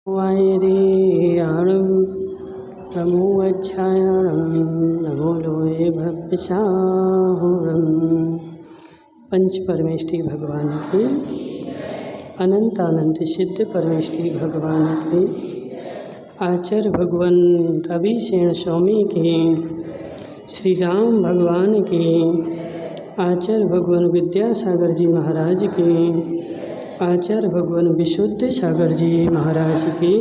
वायरेयाणं नमो वज्रायाणं नमो लोहे भव्यसाहुरं। पंच परमेष्टि भगवान की, अनंत अनंत सिद्ध परमेष्टि भगवान की, आचार्य भगवान रवि सेन स्वामी की, श्री राम भगवान की, आचार्य भगवान विद्यासागर जी महाराज की, आचार्य भगवान विशुद्ध सागर जी महाराज की।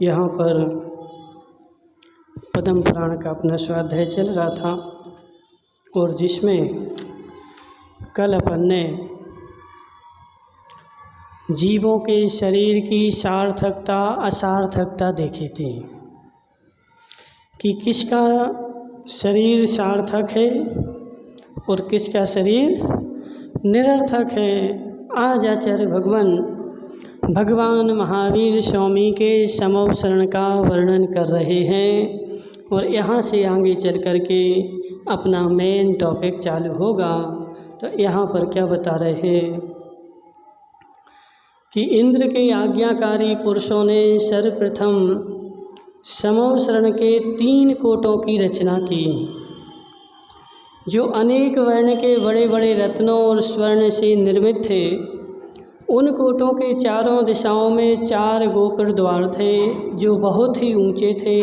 यहाँ पर पद्म पुराण का अपना स्वाध्याय चल रहा था और जिसमें कल अपन ने जीवों के शरीर की सार्थकता असार्थकता देखी थी कि किसका शरीर सार्थक है और किसका शरीर निरर्थक है। आज आचार्य भगवान महावीर स्वामी के समवसरण का वर्णन कर रहे हैं और यहाँ से आगे चल कर के अपना मेन टॉपिक चालू होगा। तो यहाँ पर क्या बता रहे हैं कि इंद्र के आज्ञाकारी पुरुषों ने सर्वप्रथम समवसरण के 3 कोटों की रचना की, जो अनेक वर्ण के बड़े बड़े रत्नों और स्वर्ण से निर्मित थे। उन कोटों के चारों दिशाओं में 4 गोपुर द्वार थे, जो बहुत ही ऊंचे थे,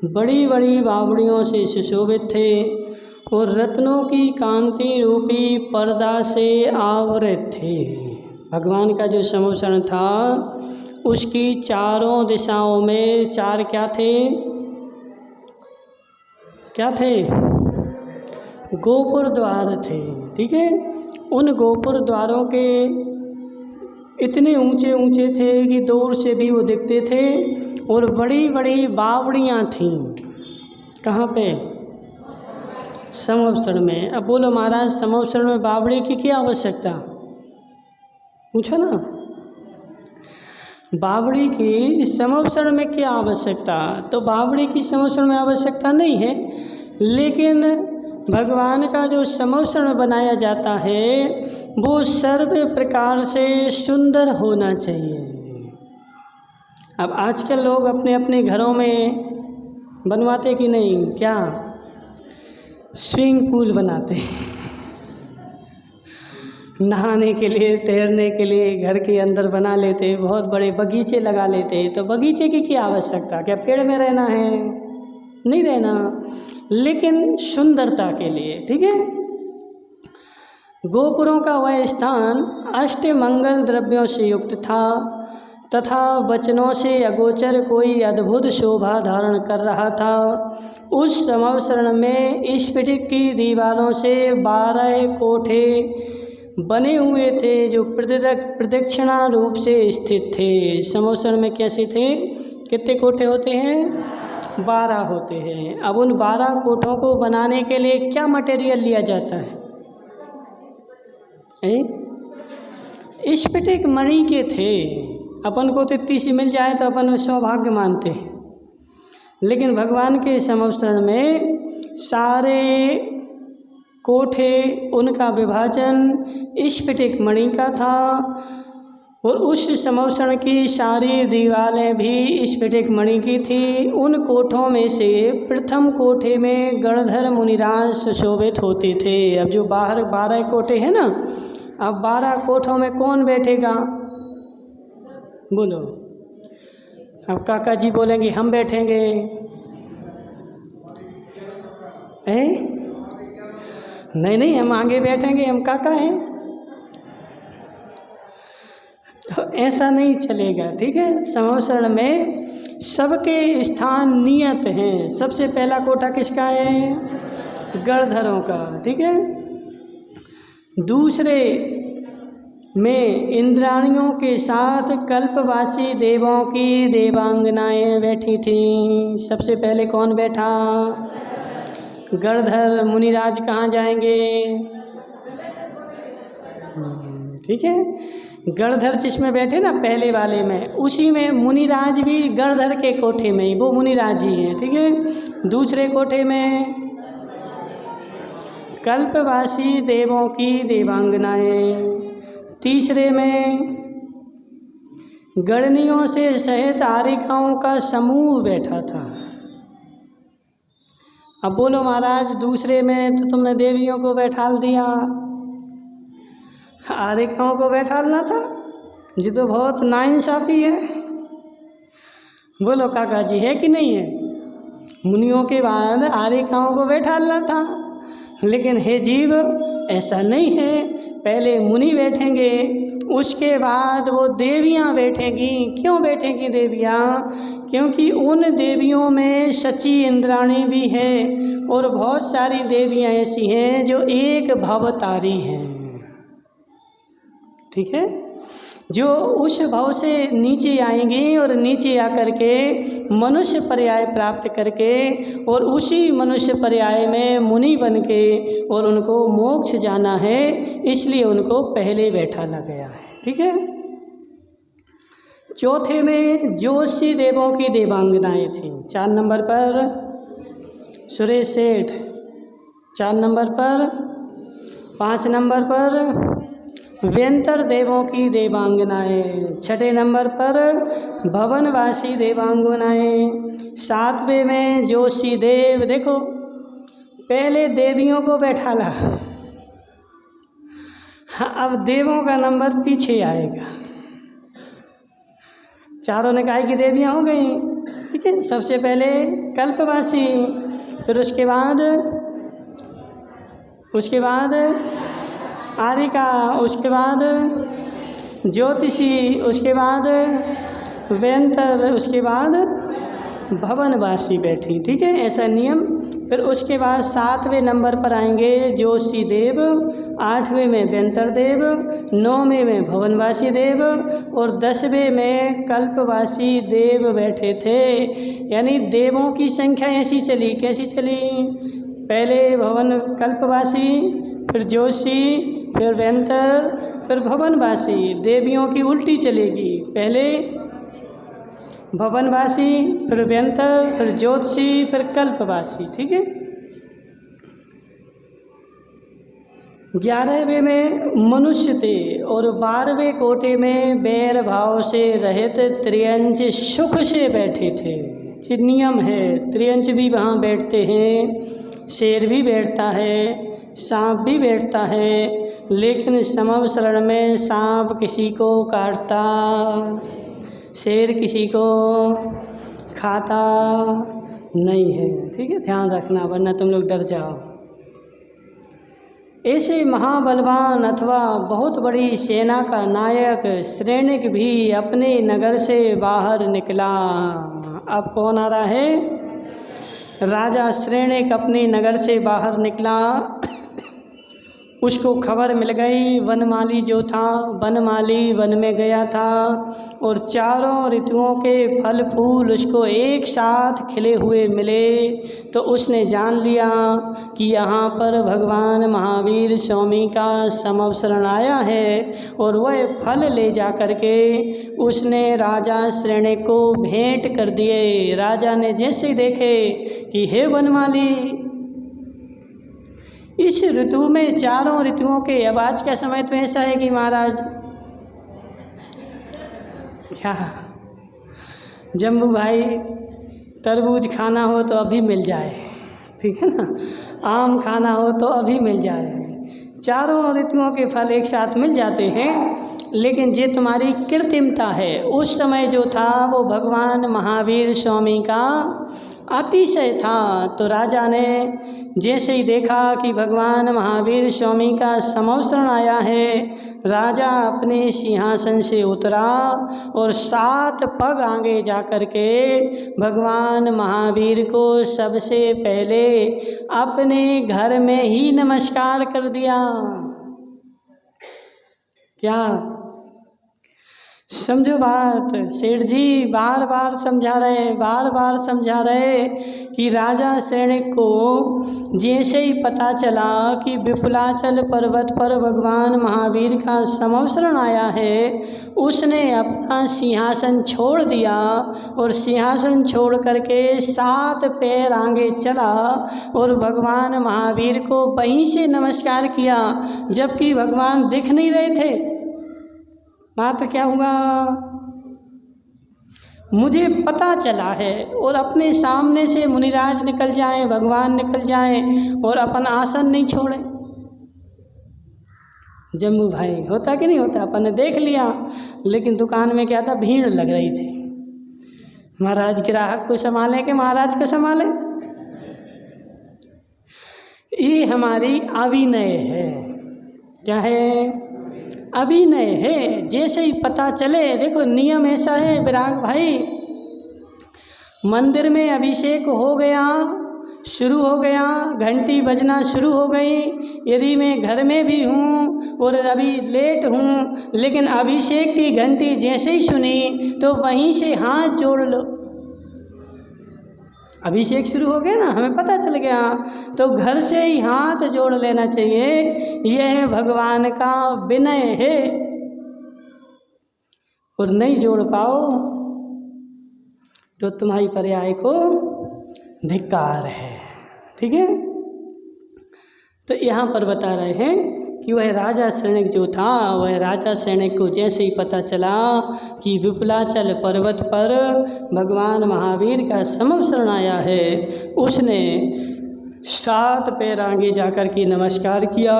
बड़ी बड़ी बावड़ियों से सुशोभित थे और रत्नों की कांति रूपी पर्दा से आवृत थे। भगवान का जो समवसरण था उसकी चारों दिशाओं में 4 क्या थे? गोपुर द्वार थे। ठीक है, उन गोपुर द्वारों के इतने ऊंचे ऊंचे थे कि दूर से भी वो दिखते थे और बड़ी बड़ी बावड़ियाँ थीं। कहाँ पे? समवसरण में। अब बोलो महाराज, समवसरण में बावड़ी की क्या आवश्यकता? पूछो ना, बावड़ी की समवसरण में क्या आवश्यकता? तो बावड़ी की समवसरण में आवश्यकता नहीं है, लेकिन भगवान का जो समवसरण बनाया जाता है वो सर्व प्रकार से सुंदर होना चाहिए। अब आजकल लोग अपने अपने घरों में बनवाते कि नहीं? क्या स्विमिंग पूल बनाते हैं, नहाने के लिए, तैरने के लिए घर के अंदर बना लेते, बहुत बड़े बगीचे लगा लेते। तो बगीचे की क्या आवश्यकता? क्या पेड़ में रहना है? नहीं रहना, लेकिन सुंदरता के लिए। ठीक है, गोपुरों का वह स्थान अष्टमंगल द्रव्यों से युक्त था तथा वचनों से अगोचर कोई अद्भुत शोभा धारण कर रहा था। उस समवसरण में स्फटिक की दीवारों से 12 कोठे बने हुए थे, जो प्रदक्षिणा रूप से स्थित थे। समवसरण में कैसे थे? कितने कोठे होते हैं? 12 होते हैं। अब उन 12 कोठों को बनाने के लिए क्या मटेरियल लिया जाता है? स्फटिक मणि के थे। अपन को तो इतनी सी मिल जाए तो अपन सौभाग्य मानते हैं, लेकिन भगवान के समवसरण में सारे कोठे, उनका विभाजन स्फटिक मणि का था और उस समवसरण की सारी दीवारें भी स्फटिक मणि की थी। उन कोठों में से प्रथम कोठे में गणधर मुनिराज सुशोभित होते थे। अब जो बाहर 12 कोठे हैं ना, अब 12 कोठों में कौन बैठेगा? बोलो। अब काका जी बोलेंगे हम बैठेंगे, नहीं हम आगे बैठेंगे, हम काका हैं। तो ऐसा नहीं चलेगा। ठीक है, समवसरण में सबके स्थान नियत हैं। सबसे पहला कोठा किसका है? गणधरों का। ठीक है, दूसरे में इंद्राणियों के साथ कल्पवासी देवों की देवांगनाएं बैठी थीं। सबसे पहले कौन बैठा? गणधर मुनिराज। कहाँ जाएंगे? ठीक है, गणधर जिसमें बैठे ना पहले वाले में, उसी में मुनिराज भी गणधर के कोठे में ही, वो मुनिराज ही हैं। ठीक है, दूसरे कोठे में कल्पवासी देवों की देवांगनाएं। तीसरे में गणनियों से सहित आरिकाओं का समूह बैठा था। अब बोलो महाराज, दूसरे में तो तुमने देवियों को बैठाल दिया, आरिकाओं को बैठालना था, जी तो बहुत नाइंसाफी है। बोलो काका जी, है कि नहीं है? मुनियों के बाद आरिकाओं को बैठालना था, लेकिन हे जीव ऐसा नहीं है। पहले मुनि बैठेंगे, उसके बाद वो देवियाँ बैठेंगी। क्यों बैठेंगी देवियाँ? क्योंकि उन देवियों में शची इंद्राणी भी है और बहुत सारी देवियाँ ऐसी हैं जो एक भवतारी हैं, ठीक है, जो उस भव से नीचे आएंगी और नीचे आकर के मनुष्य पर्याय प्राप्त करके और उसी मनुष्य पर्याय में मुनि बन के और उनको मोक्ष जाना है, इसलिए उनको पहले बैठाला गया है, ठीक है। चौथे में ज्योतिषी देवों की देवांगनाएं थीं। 4 नंबर पर सुरेश सेठ, 4 नंबर पर, 5 नंबर पर व्यंतर देवों की देवांगनाएं, 6 नंबर पर भवनवासी देवांगनाएं, 7वें में ज्योतिषी देव। देखो पहले देवियों को बैठाला, अब देवों का नंबर पीछे आएगा। चारों ने कहा कि देवियाँ हो गई, ठीक है। सबसे पहले कल्पवासी, फिर उसके बाद आरिका, उसके बाद ज्योतिषी, उसके बाद व्यंतर, उसके बाद भवनवासी बैठी, ठीक है, ऐसा नियम। फिर उसके बाद 7वें नंबर पर आएंगे ज्योतिषी देव, 8वें में व्यंतर देव, 9वें में भवनवासी देव और 10वें में कल्पवासी देव बैठे थे। यानी देवों की संख्या ऐसी चली, कैसी चली? पहले भवन कल्पवासी, फिर ज्योतिषी, फिर व्यंतर, फिर भवनवासी। देवियों की उल्टी चलेगी, पहले भवनवासी, फिर व्यंतर, फिर ज्योतिषी, फिर कल्पवासी, ठीक है। 11वें में मनुष्य थे और 12वें कोटे में बैर भाव से रहित त्रियंच सुख से बैठे थे। ये नियम है, त्रियंच भी वहाँ बैठते हैं, शेर भी बैठता है, सांप भी बैठता है, लेकिन समवसरण में सांप किसी को काटता, शेर किसी को खाता नहीं है, ठीक है, ध्यान रखना, वरना तुम लोग डर जाओ। ऐसे महाबलवान अथवा बहुत बड़ी सेना का नायक श्रेणिक भी अपने नगर से बाहर निकला। अब कौन आ रहा है? राजा श्रेणिक अपने नगर से बाहर निकला। उसको खबर मिल गई, वनमाली जो था, वनमाली वन में गया था और चारों ऋतुओं के फल फूल उसको एक साथ खिले हुए मिले, तो उसने जान लिया कि यहाँ पर भगवान महावीर स्वामी का समवसरण आया है और वह फल ले जा कर के उसने राजा श्रेणिक को भेंट कर दिए। राजा ने जैसे ही देखे कि हे वनमाली, इस ऋतु में चारों ऋतुओं के, अब आज का समय तो ऐसा है कि महाराज क्या जम्बू भाई तरबूज खाना हो तो अभी मिल जाए, ठीक है ना, आम खाना हो तो अभी मिल जाए, चारों ऋतुओं के फल एक साथ मिल जाते हैं। लेकिन ये तुम्हारी कृत्रिमता है। उस समय जो था वो भगवान महावीर स्वामी का अतिशय था। तो राजा ने जैसे ही देखा कि भगवान महावीर स्वामी का समवसरण आया है, राजा अपने सिंहासन से उतरा और 7 पग आगे जा कर के भगवान महावीर को सबसे पहले अपने घर में ही नमस्कार कर दिया। क्या समझो बात। सेठ जी बार बार समझा रहे कि राजा सैनिक को जैसे ही पता चला कि विपुलाचल पर्वत पर भगवान महावीर का समवसरण आया है, उसने अपना सिंहासन छोड़ दिया और सिंहासन छोड़ करके 7 पैर आगे चला और भगवान महावीर को वहीं से नमस्कार किया, जबकि भगवान दिख नहीं रहे थे। मात्र क्या हुआ, मुझे पता चला है और अपने सामने से मुनिराज निकल जाएं, भगवान निकल जाएं और अपन आसन नहीं छोड़े। जम्बू भाई होता कि नहीं होता, अपन ने देख लिया, लेकिन दुकान में क्या था, भीड़ लग रही थी। महाराज ग्राहक को संभाले कि महाराज को संभाले। ये हमारी अभिनय है। क्या है? अभिनय है। जैसे ही पता चले, देखो नियम ऐसा है विराग भाई, मंदिर में अभिषेक हो गया, शुरू हो गया, घंटी बजना शुरू हो गई, यदि मैं घर में भी हूँ और अभी लेट हूँ, लेकिन अभिषेक की घंटी जैसे ही सुनी तो वहीं से हाथ जोड़ लो। अभिषेक शुरू हो गया ना, हमें पता चल गया, तो घर से ही हाथ जोड़ लेना चाहिए। यह भगवान का विनय है। और नहीं जोड़ पाओ तो तुम्हारी पर्याय को धिक्कार है। ठीक है, तो यहाँ पर बता रहे हैं कि वह राजा सैनिक जो था, वह राजा सैनिक को जैसे ही पता चला कि विपुलाचल पर्वत पर भगवान महावीर का समवसरण आया है, उसने 7 पैर आगे जाकर के नमस्कार किया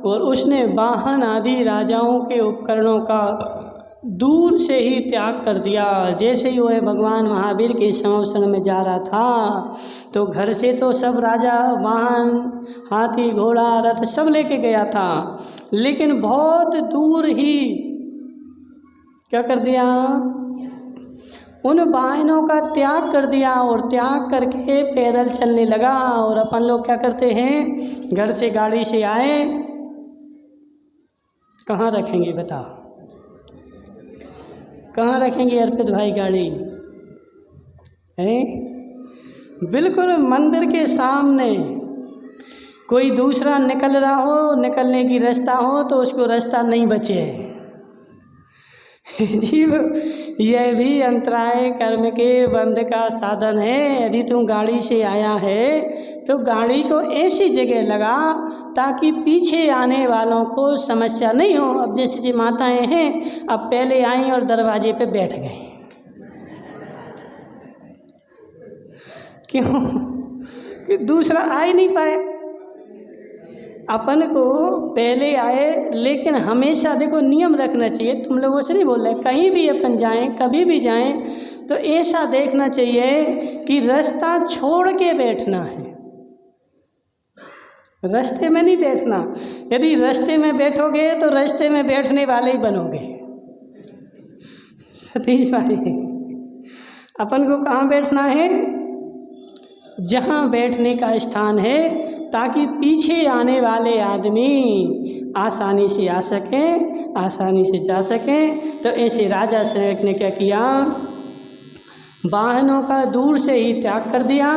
और उसने वाहन आदि राजाओं के उपकरणों का दूर से ही त्याग कर दिया। जैसे ही वह भगवान महावीर के समवसरण में जा रहा था, तो घर से तो सब राजा वाहन, हाथी, घोड़ा, रथ सब लेके गया था, लेकिन बहुत दूर ही क्या कर दिया, उन वाहनों का त्याग कर दिया और त्याग करके पैदल चलने लगा। और अपन लोग क्या करते हैं, घर से गाड़ी से आए, कहाँ रखेंगे बताओ, कहाँ रखेंगे अर्पित भाई गाड़ी है? बिल्कुल मंदिर के सामने। कोई दूसरा निकल रहा हो, निकलने की रास्ता हो, तो उसको रास्ता नहीं बचे। जीव यह भी अंतराय कर्म के बंध का साधन है। यदि तू गाड़ी से आया है तो गाड़ी को ऐसी जगह लगा ताकि पीछे आने वालों को समस्या नहीं हो। अब जैसे जी माताएं हैं, अब पहले आई और दरवाजे पे बैठ गई, क्यों कि दूसरा आ ही नहीं पाए। अपन को पहले आए, लेकिन हमेशा देखो नियम रखना चाहिए। तुम लोगों से नहीं बोल रहे, कहीं भी अपन जाएं, कभी भी जाएं, तो ऐसा देखना चाहिए कि रास्ता छोड़ के बैठना है, रास्ते में नहीं बैठना। यदि रास्ते में बैठोगे तो रास्ते में बैठने वाले ही बनोगे। सतीश भाई, अपन को कहाँ बैठना है, जहाँ बैठने का स्थान है, ताकि पीछे आने वाले आदमी आसानी से आ सकें, आसानी से जा सकें। तो ऐसे राजा सैनिक ने क्या किया, वाहनों का दूर से ही त्याग कर दिया।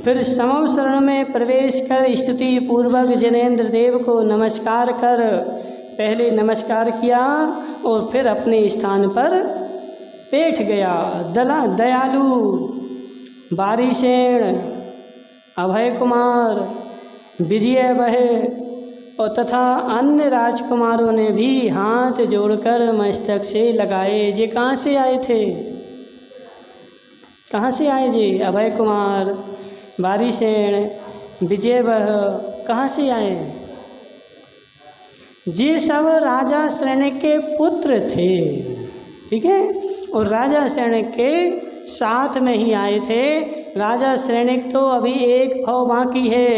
फिर समवसरण में प्रवेश कर स्तुति पूर्वक जनेंद्र देव को नमस्कार कर, पहले नमस्कार किया और फिर अपने स्थान पर बैठ गया। दयालु, बारीसेन, अभय कुमार, विजय बहे और तथा अन्य राजकुमारों ने भी हाथ जोड़कर मस्तक से लगाए। ये कहाँ से आए थे, कहाँ से आए जी? अभय कुमार, बारीसेन, विजय बह कहाँ से आए? ये सब राजा सैनिक के पुत्र थे। ठीक है, और राजा सैनिक के साथ में ही आए थे। राजा सैनिक तो अभी एक फौ बाकी है,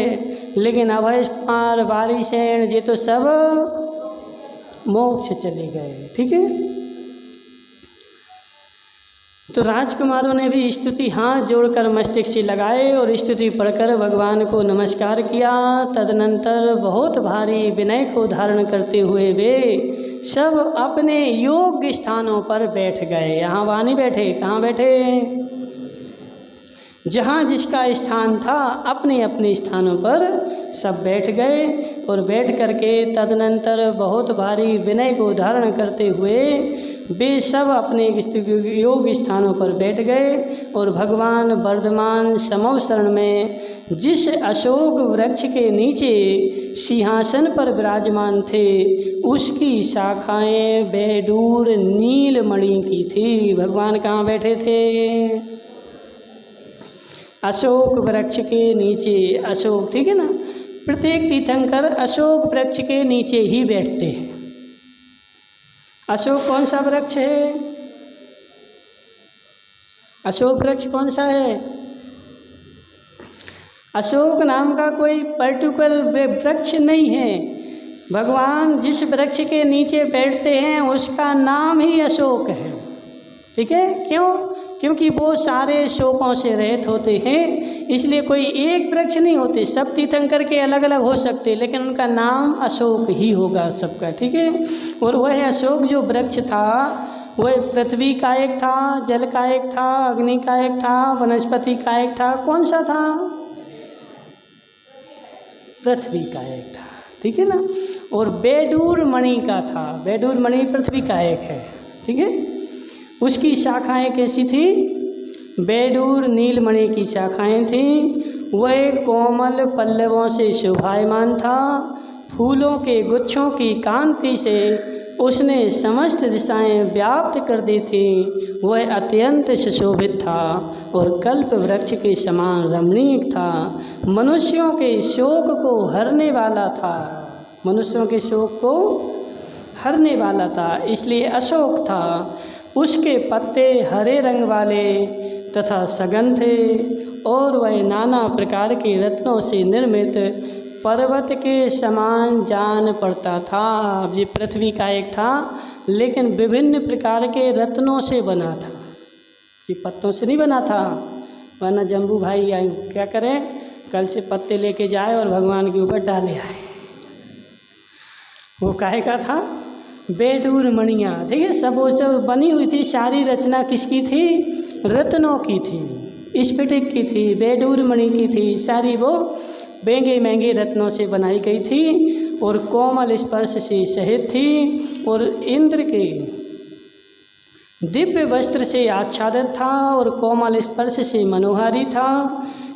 लेकिन अभय कुमार, बारीसेन ये तो सब मोक्ष चले गए। ठीक है, तो राजकुमारों ने भी स्तुति हाथ जोड़कर मस्तिष्क से लगाए और स्तुति पढ़कर भगवान को नमस्कार किया। तदनंतर बहुत भारी विनय को धारण करते हुए वे सब अपने योग्य स्थानों पर बैठ गए। यहाँ वहाँ नहीं बैठे, कहाँ बैठे? जहाँ जिसका स्थान था अपने अपने स्थानों पर सब बैठ गए। और बैठ करके तदनंतर बहुत भारी विनय को धारण करते हुए वे सब अपने योग्य स्थानों पर बैठ गए। और भगवान वर्धमान समवसरण में जिस अशोक वृक्ष के नीचे सिंहासन पर विराजमान थे उसकी शाखाएं बेडूर नीलमणि की थी। भगवान कहाँ बैठे थे? अशोक वृक्ष के नीचे। अशोक, ठीक है ना, प्रत्येक तीर्थंकर अशोक वृक्ष के नीचे ही बैठते हैं। अशोक कौन सा वृक्ष है? अशोक वृक्ष कौन सा है? अशोक नाम का कोई पर्टिकुलर वृक्ष नहीं है। भगवान जिस वृक्ष के नीचे बैठते हैं उसका नाम ही अशोक है। ठीक है, क्यों? क्योंकि वो सारे शोकों से रहित होते हैं, इसलिए कोई एक वृक्ष नहीं होते। सब तीर्थंकर के अलग अलग हो सकते, लेकिन उनका नाम अशोक ही होगा सबका। ठीक है, और वह अशोक जो वृक्ष था वह पृथ्वी का एक था, जल का एक था, अग्नि का एक था, वनस्पति का एक था। कौन सा था? पृथ्वी का एक था। ठीक है ना, और बेडूर मणि का था। बेडूर मणि पृथ्वी का एक है। ठीक है, उसकी शाखाएं कैसी थी? बेडूर नीलमणि की शाखाएं थीं। वह कोमल पल्लवों से शोभायमान था। फूलों के गुच्छों की कांति से उसने समस्त दिशाएं व्याप्त कर दी थी। वह अत्यंत सुशोभित था और कल्प वृक्ष के समान रमणीक था। मनुष्यों के शोक को हरने वाला था। मनुष्यों के शोक को हरने वाला था, इसलिए अशोक था। उसके पत्ते हरे रंग वाले तथा सघन थे और वह नाना प्रकार के रत्नों से निर्मित पर्वत के समान जान पड़ता था। अब ये पृथ्वी का एक था, लेकिन विभिन्न प्रकार के रत्नों से बना था। ये पत्तों से नहीं बना था, वरना जम्बू भाई क्या करें, कल से पत्ते लेके जाए और भगवान के ऊपर डाले आए। वो काहे का था? बेडूर मणियाँ। देखिए, सब वो सब बनी हुई थी। सारी रचना किसकी थी? रत्नों की थी, स्फटिक की थी, बेडूर मणि की थी। सारी वो महंगे महंगे रत्नों से बनाई गई थी और कोमल स्पर्श से सहित थी और इंद्र के दिव्य वस्त्र से आच्छादित था और कोमल स्पर्श से मनोहारी था।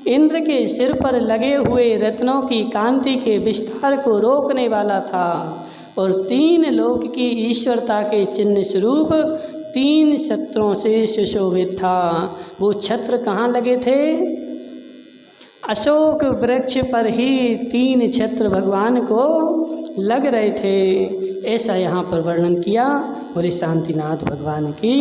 इंद्र के सिर पर लगे हुए रत्नों की कांति के विस्तार को रोकने वाला था और 3 लोक की ईश्वरता के चिन्ह स्वरूप 3 छत्रों से सुशोभित था। वो छत्र कहाँ लगे थे? अशोक वृक्ष पर ही 3 छत्र भगवान को लग रहे थे। ऐसा यहाँ पर वर्णन किया। बोले शांतिनाथ भगवान की।